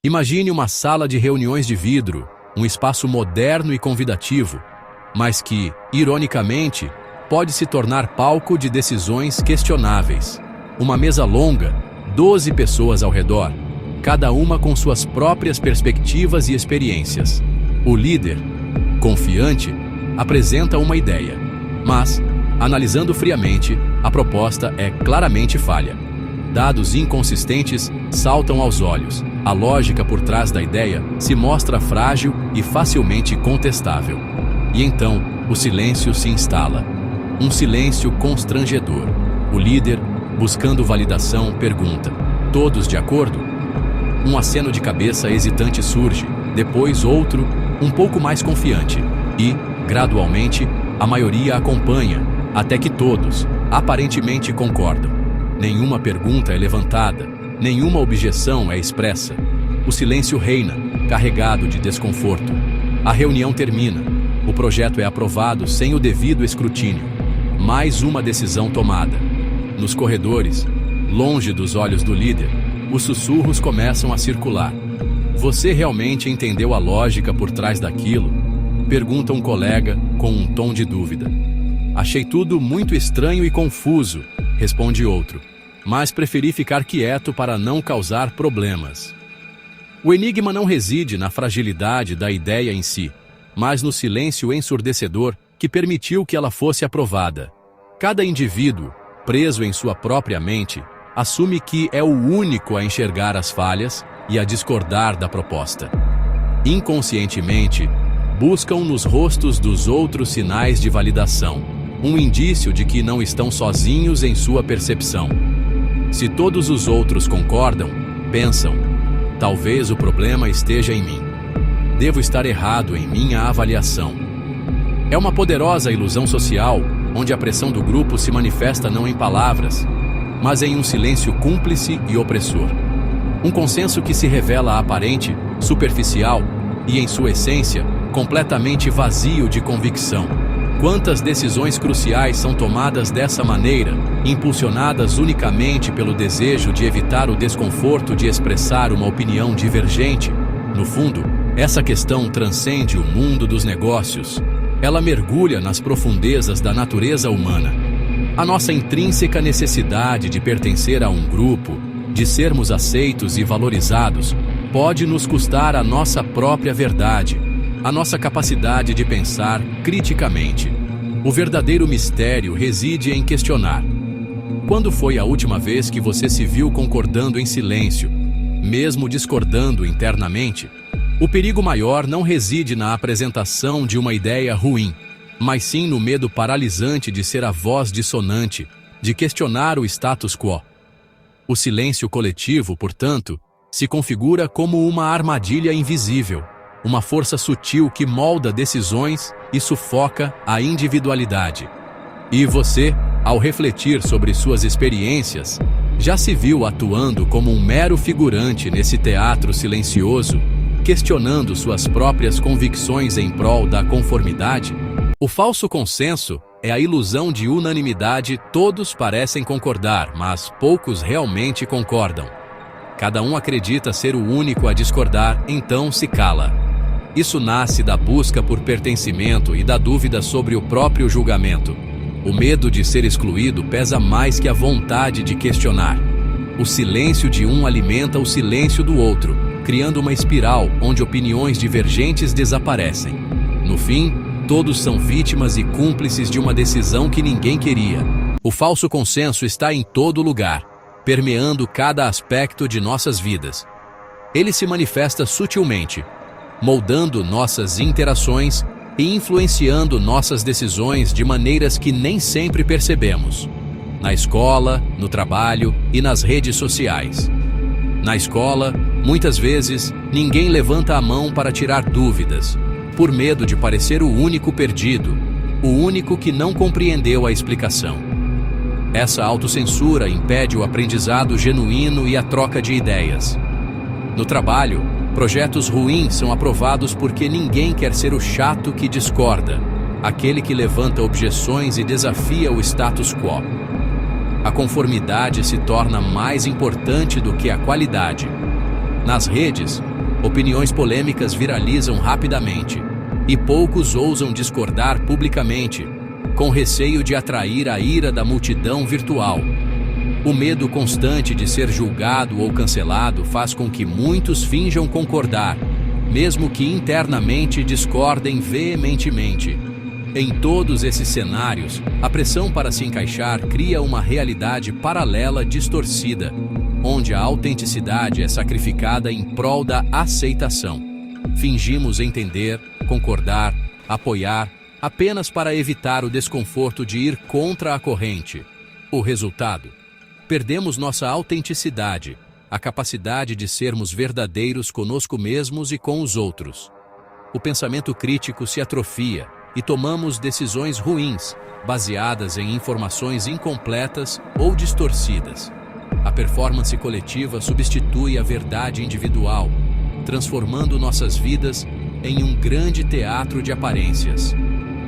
Imagine uma sala de reuniões de vidro, um espaço moderno e convidativo, mas que, ironicamente, pode se tornar palco de decisões questionáveis. Uma mesa longa, 12 pessoas ao redor, cada uma com suas próprias perspectivas e experiências. O líder, confiante, apresenta uma ideia, mas, analisando friamente, a proposta é claramente falha. Dados inconsistentes saltam aos olhos. A lógica por trás da ideia se mostra frágil e facilmente contestável. E então, o silêncio se instala. Um silêncio constrangedor. O líder, buscando validação, pergunta: todos de acordo? Um aceno de cabeça hesitante surge, depois outro, um pouco mais confiante. E, gradualmente, a maioria acompanha, até que todos, aparentemente, concordam. Nenhuma pergunta é levantada, nenhuma objeção é expressa. O silêncio reina, carregado de desconforto. A reunião termina. O projeto é aprovado sem o devido escrutínio. Mais uma decisão tomada. Nos corredores, longe dos olhos do líder, os sussurros começam a circular. Você realmente entendeu a lógica por trás daquilo? Pergunta um colega com um tom de dúvida. Achei tudo muito estranho e confuso, responde outro, mas preferi ficar quieto para não causar problemas. O enigma não reside na fragilidade da ideia em si, mas no silêncio ensurdecedor que permitiu que ela fosse aprovada. Cada indivíduo, preso em sua própria mente, assume que é o único a enxergar as falhas e a discordar da proposta. Inconscientemente, buscam nos rostos dos outros sinais de validação, um indício de que não estão sozinhos em sua percepção. Se todos os outros concordam, pensam: talvez o problema esteja em mim. Devo estar errado em minha avaliação. É uma poderosa ilusão social, onde a pressão do grupo se manifesta não em palavras, mas em um silêncio cúmplice e opressor. Um consenso que se revela aparente, superficial e, em sua essência, completamente vazio de convicção. Quantas decisões cruciais são tomadas dessa maneira, impulsionadas unicamente pelo desejo de evitar o desconforto de expressar uma opinião divergente? No fundo, essa questão transcende o mundo dos negócios. Ela mergulha nas profundezas da natureza humana. A nossa intrínseca necessidade de pertencer a um grupo, de sermos aceitos e valorizados, pode nos custar a nossa própria verdade, a nossa capacidade de pensar criticamente. O verdadeiro mistério reside em questionar. Quando foi a última vez que você se viu concordando em silêncio, mesmo discordando internamente? O perigo maior não reside na apresentação de uma ideia ruim, mas sim no medo paralisante de ser a voz dissonante, de questionar o status quo. O silêncio coletivo, portanto, se configura como uma armadilha invisível, uma força sutil que molda decisões e sufoca a individualidade. E você, ao refletir sobre suas experiências, já se viu atuando como um mero figurante nesse teatro silencioso, questionando suas próprias convicções em prol da conformidade? O falso consenso é a ilusão de unanimidade. Todos parecem concordar, mas poucos realmente concordam. Cada um acredita ser o único a discordar, então se cala. Isso nasce da busca por pertencimento e da dúvida sobre o próprio julgamento. O medo de ser excluído pesa mais que a vontade de questionar. O silêncio de um alimenta o silêncio do outro, criando uma espiral onde opiniões divergentes desaparecem. No fim, todos são vítimas e cúmplices de uma decisão que ninguém queria. O falso consenso está em todo lugar, permeando cada aspecto de nossas vidas. Ele se manifesta sutilmente, moldando nossas interações e influenciando nossas decisões de maneiras que nem sempre percebemos. Na escola, no trabalho e nas redes sociais. Na escola, muitas vezes, ninguém levanta a mão para tirar dúvidas, por medo de parecer o único perdido, o único que não compreendeu a explicação. Essa autocensura impede o aprendizado genuíno e a troca de ideias. No trabalho, projetos ruins são aprovados porque ninguém quer ser o chato que discorda, aquele que levanta objeções e desafia o status quo. A conformidade se torna mais importante do que a qualidade. Nas redes, Opiniões polêmicas viralizam rapidamente, e poucos ousam discordar publicamente, com receio de atrair a ira da multidão virtual. O medo constante de ser julgado ou cancelado faz com que muitos finjam concordar, mesmo que internamente discordem veementemente. Em todos esses cenários, a pressão para se encaixar cria uma realidade paralela distorcida, onde a autenticidade é sacrificada em prol da aceitação. Fingimos entender, concordar, apoiar, apenas para evitar o desconforto de ir contra a corrente. O resultado? Perdemos nossa autenticidade, a capacidade de sermos verdadeiros conosco mesmos e com os outros. O pensamento crítico se atrofia e tomamos decisões ruins, baseadas em informações incompletas ou distorcidas. A performance coletiva substitui a verdade individual, transformando nossas vidas em um grande teatro de aparências.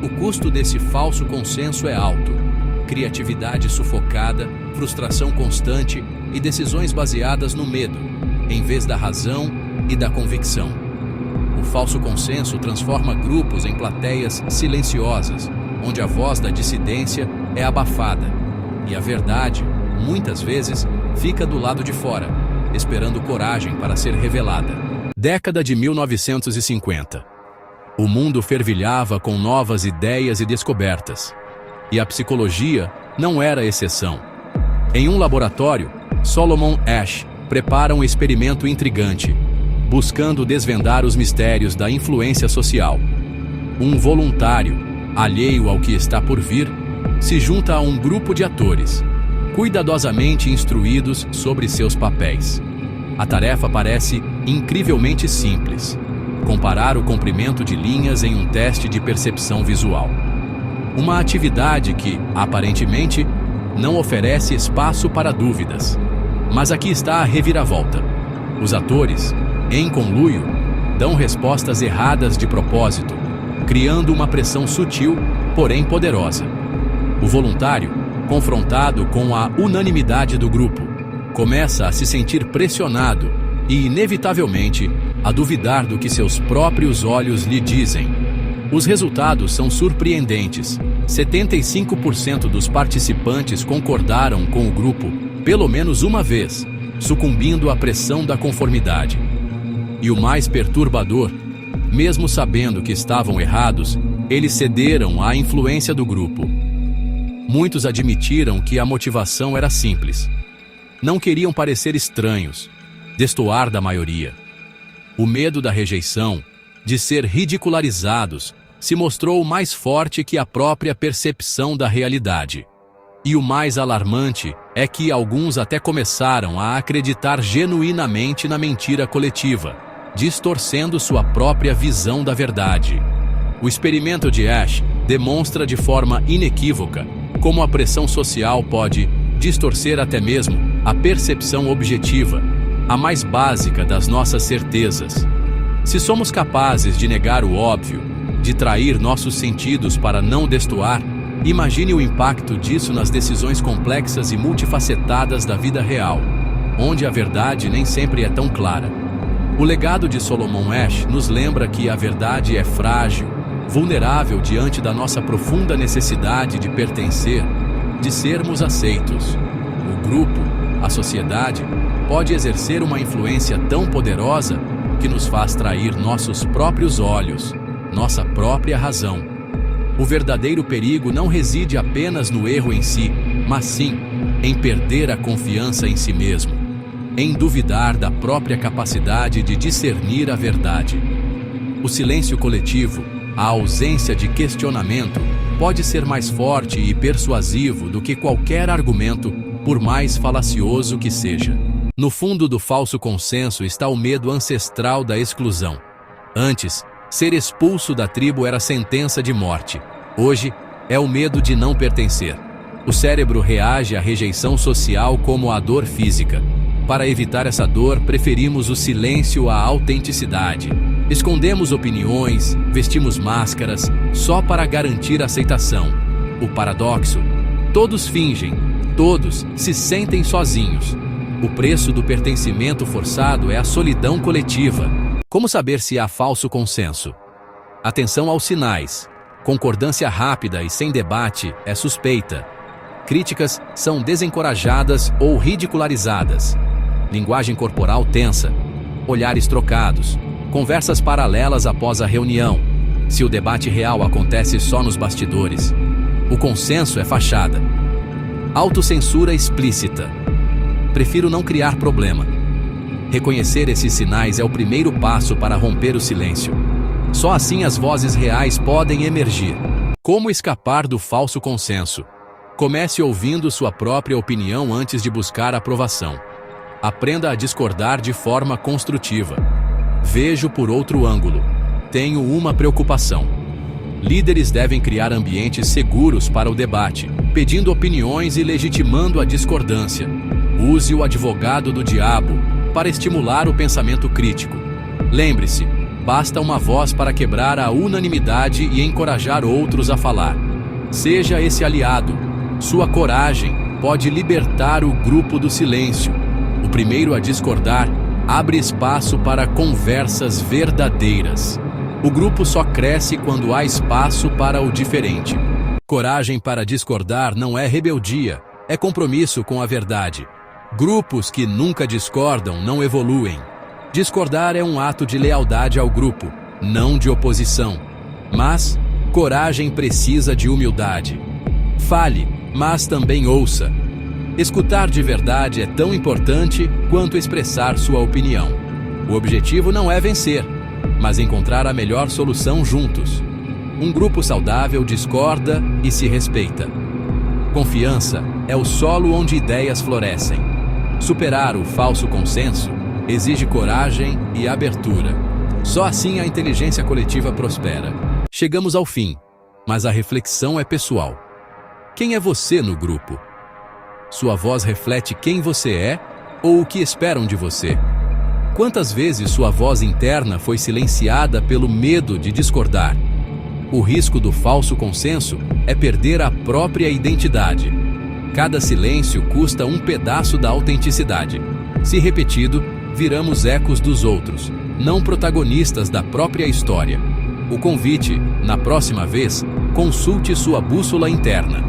O custo desse falso consenso é alto: criatividade sufocada, frustração constante e decisões baseadas no medo, em vez da razão e da convicção. O falso consenso transforma grupos em plateias silenciosas, onde a voz da dissidência é abafada, e a verdade, muitas vezes, fica do lado de fora, esperando coragem para ser revelada. Década de 1950. O mundo fervilhava com novas ideias e descobertas, e a psicologia não era exceção. Em um laboratório, Solomon Asch prepara um experimento intrigante, buscando desvendar os mistérios da influência social. Um voluntário, alheio ao que está por vir, se junta a um grupo de atores, cuidadosamente instruídos sobre seus papéis. A tarefa parece incrivelmente simples: comparar o comprimento de linhas em um teste de percepção visual. Uma atividade que, aparentemente, não oferece espaço para dúvidas. Mas aqui está a reviravolta. Os atores, em conluio, dão respostas erradas de propósito, criando uma pressão sutil, porém poderosa. O voluntário, confrontado com a unanimidade do grupo, começa a se sentir pressionado e, inevitavelmente, a duvidar do que seus próprios olhos lhe dizem. Os resultados são surpreendentes. 75% dos participantes concordaram com o grupo, pelo menos uma vez, sucumbindo à pressão da conformidade. E o mais perturbador, mesmo sabendo que estavam errados, eles cederam à influência do grupo. Muitos admitiram que a motivação era simples. Não queriam parecer estranhos, destoar da maioria. O medo da rejeição, de ser ridicularizados, se mostrou mais forte que a própria percepção da realidade. E o mais alarmante é que alguns até começaram a acreditar genuinamente na mentira coletiva, distorcendo sua própria visão da verdade. O experimento de Asch demonstra de forma inequívoca como a pressão social pode distorcer até mesmo a percepção objetiva, a mais básica das nossas certezas. Se somos capazes de negar o óbvio, de trair nossos sentidos para não destoar, imagine o impacto disso nas decisões complexas e multifacetadas da vida real, onde a verdade nem sempre é tão clara. O legado de Solomon Asch nos lembra que a verdade é frágil, vulnerável diante da nossa profunda necessidade de pertencer, de sermos aceitos. O grupo, a sociedade, pode exercer uma influência tão poderosa que nos faz trair nossos próprios olhos, nossa própria razão. O verdadeiro perigo não reside apenas no erro em si, mas sim em perder a confiança em si mesmo, em duvidar da própria capacidade de discernir a verdade. O silêncio coletivo, a ausência de questionamento, pode ser mais forte e persuasivo do que qualquer argumento, por mais falacioso que seja. No fundo do falso consenso está o medo ancestral da exclusão. Antes, ser expulso da tribo era sentença de morte. Hoje, é o medo de não pertencer. O cérebro reage à rejeição social como à dor física. Para evitar essa dor, preferimos o silêncio à autenticidade. Escondemos opiniões, vestimos máscaras, só para garantir aceitação. O paradoxo: todos fingem, todos se sentem sozinhos. O preço do pertencimento forçado é a solidão coletiva. Como saber se há falso consenso? Atenção aos sinais. Concordância rápida e sem debate é suspeita. Críticas são desencorajadas ou ridicularizadas. Linguagem corporal tensa. Olhares trocados. Conversas paralelas após a reunião. Se o debate real acontece só nos bastidores. O consenso é fachada. Autocensura explícita. Prefiro não criar problema. Reconhecer esses sinais é o primeiro passo para romper o silêncio. Só assim as vozes reais podem emergir. Como escapar do falso consenso? Comece ouvindo sua própria opinião antes de buscar aprovação. Aprenda a discordar de forma construtiva. Vejo por outro ângulo. Tenho uma preocupação. Líderes devem criar ambientes seguros para o debate, pedindo opiniões e legitimando a discordância. Use o advogado do diabo para estimular o pensamento crítico. Lembre-se, basta uma voz para quebrar a unanimidade e encorajar outros a falar. Seja esse aliado. Sua coragem pode libertar o grupo do silêncio. O primeiro a discordar abre espaço para conversas verdadeiras. O grupo só cresce quando há espaço para o diferente. Coragem para discordar não é rebeldia, é compromisso com a verdade. Grupos que nunca discordam não evoluem. Discordar é um ato de lealdade ao grupo, não de oposição. Mas coragem precisa de humildade. Fale, mas também ouça. Escutar de verdade é tão importante quanto expressar sua opinião. O objetivo não é vencer, mas encontrar a melhor solução juntos. Um grupo saudável discorda e se respeita. Confiança é o solo onde ideias florescem. Superar o falso consenso exige coragem e abertura. Só assim a inteligência coletiva prospera. Chegamos ao fim, mas a reflexão é pessoal. Quem é você no grupo? Sua voz reflete quem você é ou o que esperam de você? Quantas vezes sua voz interna foi silenciada pelo medo de discordar? O risco do falso consenso é perder a própria identidade. Cada silêncio custa um pedaço da autenticidade. Se repetido, viramos ecos dos outros, não protagonistas da própria história. O convite, na próxima vez, consulte sua bússola interna.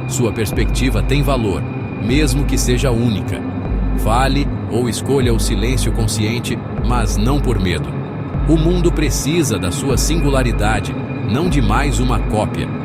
Sua perspectiva tem valor, mesmo que seja única. Fale ou escolha o silêncio consciente, mas não por medo. O mundo precisa da sua singularidade, não de mais uma cópia.